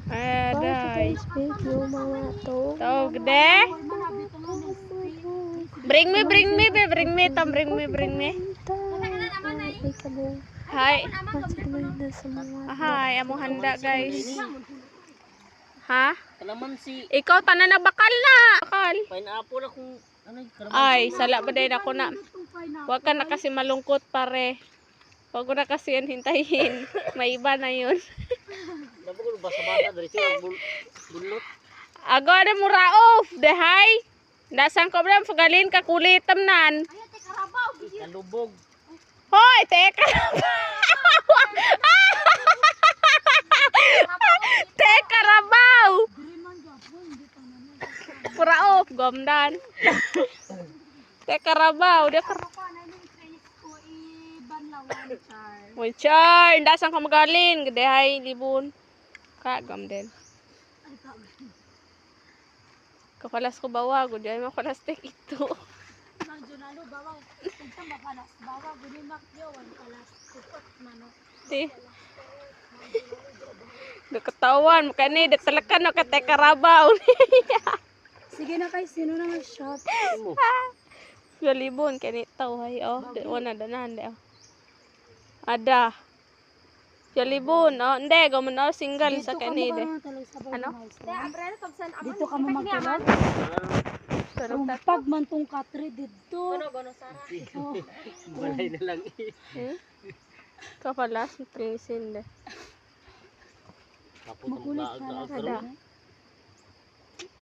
Aday. Tawag de. Bring me, be. Bring me, Tom. Bring me. Hi. Hi, amo handa, guys. Ha? Kalamansi. Ikaw, tanan na bakal na. Bakal. Pineapple akong Ay, sala ba din ako na. Huwag ka na kasi malungkot, pare. Huwag ko na kasi yan hintayin. May iba na yun. Dapat ko basa-basa dari siya bulot. Ago na mo raof. Dehay. Dasang ko ba pagalin ka kulitam nan. Kalubog. Hoy, teka. Teka rabaw. Puraof, gomdan. Teka rabaw. Dia ka. Moy char, dasang ka magalin. Dehay libon. Ka gomden. Kapalas ko bawa, gud ay makalas tek ito. Ti. Dekatawan makani detelekan no kate karabaw. Sige na kay sino na mag-shop. Galibon kani taw hay oh, de wala danan de. Ada. Galibon oh, hindi gamon oh single sa kani de. Ano? Dito ka mo magtulog. Sarap ta. Pag man tong katre dito. Balay na lang Kapalas trisin de. Kaputang Magulit baag ka na na Ada. sa